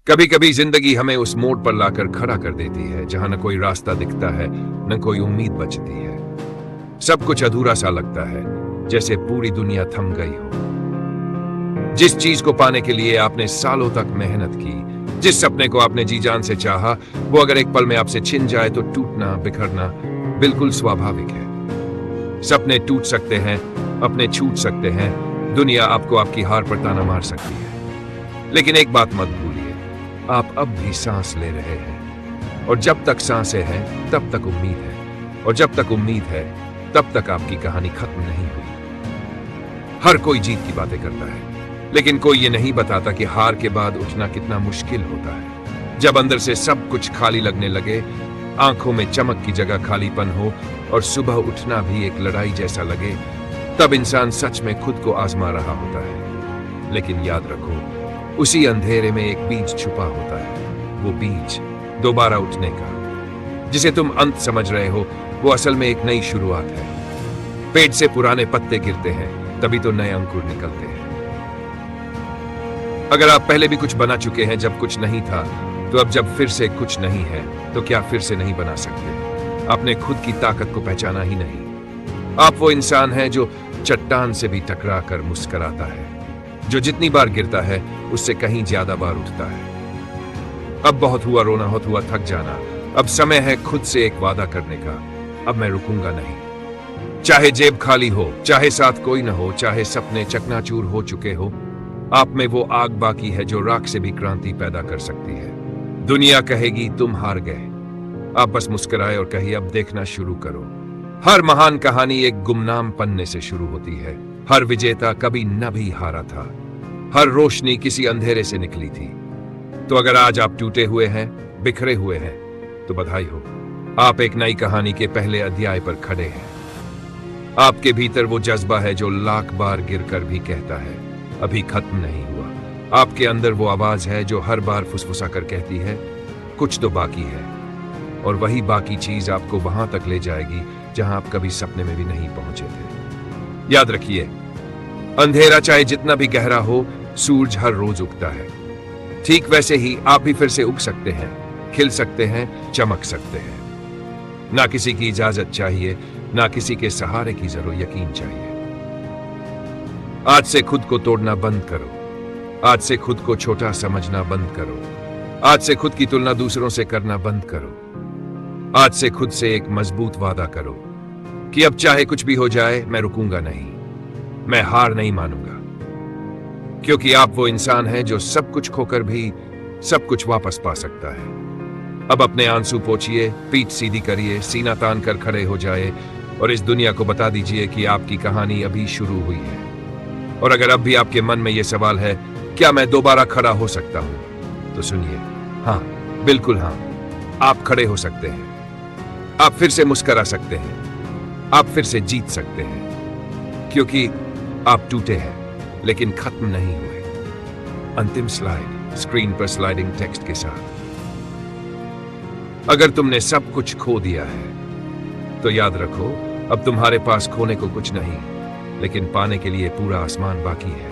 कभी कभी जिंदगी हमें उस मोड़ पर लाकर खड़ा कर देती है जहां न कोई रास्ता दिखता है, न कोई उम्मीद बचती है। सब कुछ अधूरा सा लगता है, जैसे पूरी दुनिया थम गई हो। जिस चीज को पाने के लिए आपने सालों तक मेहनत की, जिस सपने को आपने जी जान से चाहा, वो अगर एक पल में आपसे छिन जाए तो टूटना, बिखरना बिल्कुल स्वाभाविक है। सपने टूट सकते हैं, अपने छूट सकते हैं, दुनिया आपको आपकी हार पर ताना मार सकती है। लेकिन एक बात मत भूलिए, आप अब भी सांस ले रहे हैं, और जब तक सांसें हैं तब तक उम्मीद है, और जब तक उम्मीद है तब तक आपकी कहानी खत्म नहीं हुई। हर कोई जीत की बातें करता है, लेकिन कोई ये नहीं बताता कि हार के बाद उठना कितना मुश्किल होता है। जब अंदर से सब कुछ खाली लगने लगे, आंखों में चमक की जगह खालीपन हो, और सुबह उठना भी एक लड़ाई जैसा लगे, तब इंसान सच में खुद को आजमा रहा होता है। लेकिन याद रखो, उसी अंधेरे में एक बीज छुपा होता है। वो बीज दोबारा उठने का, जिसे तुम अंत समझ रहे हो, वो असल में एक नई शुरुआत है। पेड़ से पुराने पत्ते गिरते हैं, तभी तो नए अंकुर निकलते हैं। अगर आप पहले भी कुछ बना चुके हैं जब कुछ नहीं था, तो अब जब फिर से कुछ नहीं है, तो क्या फिर से नहीं बना सकते? आपने खुद की ताकत को पहचाना ही नहीं। आप वो इंसान हैं जो चट्टान से भी टकरा कर मुस्कुराता है, जो जितनी बार गिरता है उससे कहीं ज्यादा बार उठता है। अब बहुत हुआ रोना, बहुत हुआ थक जाना। अब समय है खुद से एक वादा करने का, अब मैं रुकूंगा नहीं। चाहे जेब खाली हो, चाहे साथ कोई न हो, चाहे सपने चकनाचूर हो चुके हो, आप में वो आग बाकी है जो राख से भी क्रांति पैदा कर सकती है। दुनिया कहेगी तुम हार गए, आप बस मुस्कुराए और कहिए अब देखना शुरू करो। हर महान कहानी एक गुमनाम पन्ने से शुरू होती है। हर विजेता कभी न भी हारा था। हर रोशनी किसी अंधेरे से निकली थी। तो अगर आज आप टूटे हुए हैं, बिखरे हुए हैं, तो बधाई हो, आप एक नई कहानी के पहले अध्याय पर खड़े हैं। आपके भीतर वो जज्बा है जो लाख बार गिरकर भी कहता है अभी खत्म नहीं हुआ। आपके अंदर वो आवाज है जो हर बार फुसफुसा कर कहती है कुछ तो बाकी है। और वही बाकी चीज आपको वहां तक ले जाएगी जहां आप कभी सपने में भी नहीं पहुंचे थे। याद रखिए, अंधेरा चाहे जितना भी गहरा हो, सूरज हर रोज उगता है। ठीक वैसे ही आप भी फिर से उग सकते हैं, खिल सकते हैं, चमक सकते हैं। ना किसी की इजाजत चाहिए, ना किसी के सहारे की जरूरत, यकीन चाहिए। आज से खुद को तोड़ना बंद करो। आज से खुद को छोटा समझना बंद करो। आज से खुद की तुलना दूसरों से करना बंद करो। आज से खुद से एक मजबूत वादा करो कि अब चाहे कुछ भी हो जाए, मैं रुकूंगा नहीं, मैं हार नहीं मानूंगा। क्योंकि आप वो इंसान हैं जो सब कुछ खोकर भी सब कुछ वापस पा सकता है। अब अपने आंसू पोंछिए, पीठ सीधी करिए, सीना तान कर खड़े हो जाए और इस दुनिया को बता दीजिए कि आपकी कहानी अभी शुरू हुई है। और अगर अब भी आपके मन में यह सवाल है, क्या मैं दोबारा खड़ा हो सकता हूं, तो सुनिए, हाँ, बिल्कुल हाँ, आप खड़े हो सकते हैं। आप फिर से मुस्कुरा सकते हैं, आप फिर से जीत सकते हैं, क्योंकि आप टूटे हैं लेकिन खत्म नहीं हुए। अंतिम स्लाइड स्क्रीन पर स्लाइडिंग टेक्स्ट के साथ। अगर तुमने सब कुछ खो दिया है, तो याद रखो, अब तुम्हारे पास खोने को कुछ नहीं, लेकिन पाने के लिए पूरा आसमान बाकी है।